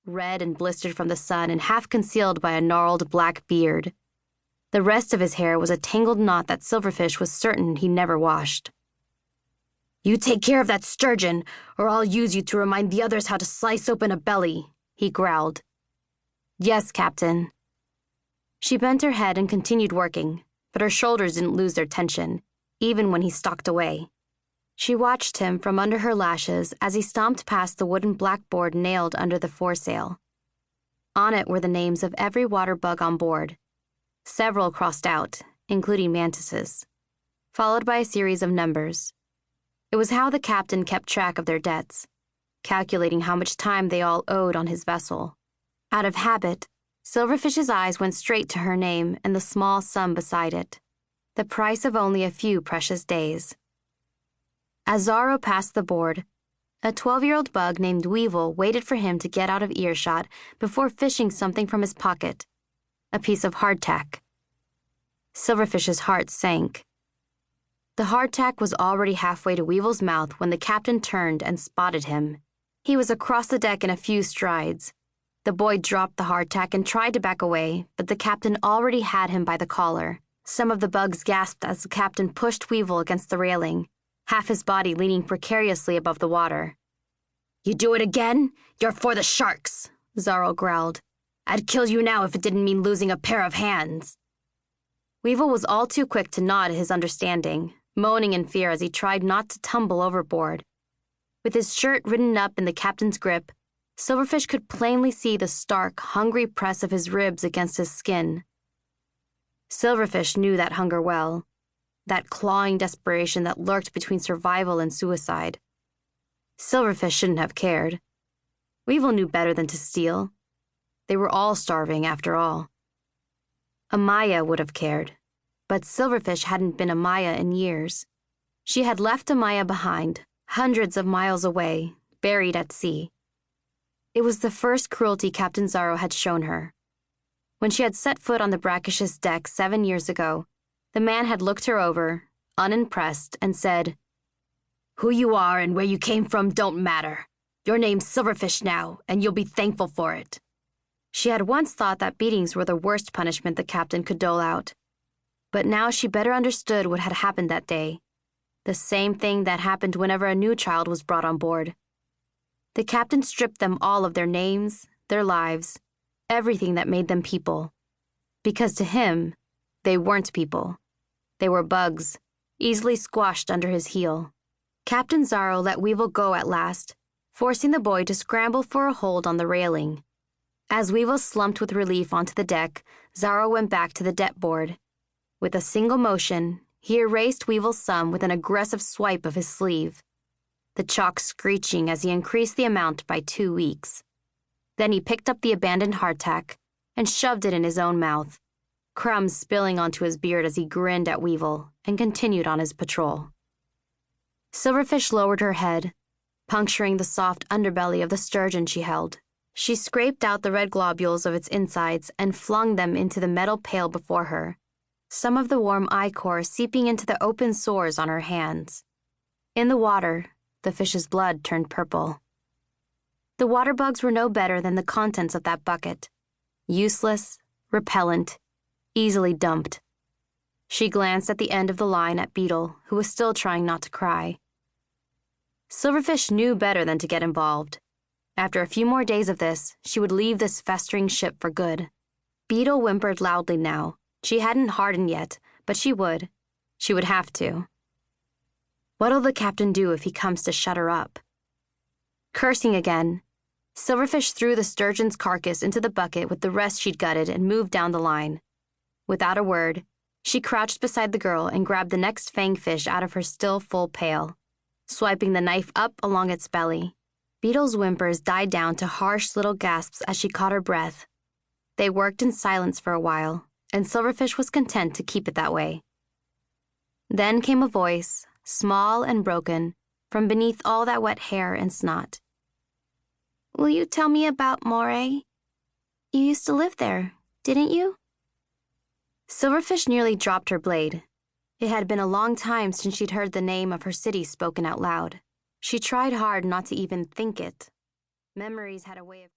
red and blistered from the sun and half concealed by a gnarled black beard. The rest of his hair was a tangled knot that Silverfish was certain he never washed. "You take care of that sturgeon, or I'll use you to remind the others how to slice open a belly," he growled. "Yes, Captain." She bent her head and continued working, but her shoulders didn't lose their tension, even when he stalked away. She watched him from under her lashes as he stomped past the wooden blackboard nailed under the foresail. On it were the names of every water bug on board. Several crossed out, including mantises, followed by a series of numbers. It was how the captain kept track of their debts, calculating how much time they all owed on his vessel. Out of habit, Silverfish's eyes went straight to her name and the small sum beside it, the price of only a few precious days. As Zorro passed the board, a 12-year-old bug named Weevil waited for him to get out of earshot before fishing something from his pocket, a piece of hardtack. Silverfish's heart sank. The hardtack was already halfway to Weevil's mouth when the captain turned and spotted him. He was across the deck in a few strides. The boy dropped the hardtack and tried to back away, but the captain already had him by the collar. Some of the bugs gasped as the captain pushed Weevil against the railing, half his body leaning precariously above the water. "You do it again? You're for the sharks," Zorro growled. "I'd kill you now if it didn't mean losing a pair of hands." Weevil was all too quick to nod his understanding, moaning in fear as he tried not to tumble overboard. With his shirt written up in the captain's grip, Silverfish could plainly see the stark, hungry press of his ribs against his skin. Silverfish knew that hunger well, that clawing desperation that lurked between survival and suicide. Silverfish shouldn't have cared. Weevil knew better than to steal. They were all starving, after all. Amaya would have cared, but Silverfish hadn't been Amaya in years. She had left Amaya behind, hundreds of miles away, buried at sea. It was the first cruelty Captain Zorro had shown her. When she had set foot on the Brackish's deck 7 years ago, the man had looked her over, unimpressed, and said, "Who you are and where you came from don't matter. Your name's Silverfish now, and you'll be thankful for it." She had once thought that beatings were the worst punishment the captain could dole out. But now she better understood what had happened that day. The same thing that happened whenever a new child was brought on board. The captain stripped them all of their names, their lives, everything that made them people. Because to him, they weren't people. They were bugs, easily squashed under his heel. Captain Zorro let Weevil go at last, forcing the boy to scramble for a hold on the railing. As Weevil slumped with relief onto the deck, Zorro went back to the debt board. With a single motion, he erased Weevil's sum with an aggressive swipe of his sleeve, the chalk screeching as he increased the amount by 2 weeks. Then he picked up the abandoned hardtack and shoved it in his own mouth, crumbs spilling onto his beard as he grinned at Weevil and continued on his patrol. Silverfish lowered her head, puncturing the soft underbelly of the sturgeon she held. She scraped out the red globules of its insides and flung them into the metal pail before her, some of the warm ichor seeping into the open sores on her hands. In the water, the fish's blood turned purple. The water bugs were no better than the contents of that bucket. Useless, repellent, easily dumped. She glanced at the end of the line at Beetle, who was still trying not to cry. Silverfish knew better than to get involved. After a few more days of this, she would leave this festering ship for good. Beetle whimpered loudly now. She hadn't hardened yet, but she would. She would have to. What'll the captain do if he comes to shut her up? Cursing again, Silverfish threw the sturgeon's carcass into the bucket with the rest she'd gutted and moved down the line. Without a word, she crouched beside the girl and grabbed the next fangfish out of her still full pail, swiping the knife up along its belly. Beetle's whimpers died down to harsh little gasps as she caught her breath. They worked in silence for a while, and Silverfish was content to keep it that way. Then came a voice, small and broken, from beneath all that wet hair and snot. "Will you tell me about Moray? You used to live there, didn't you?" Silverfish nearly dropped her blade. It had been a long time since she'd heard the name of her city spoken out loud. She tried hard not to even think it. Memories had a way of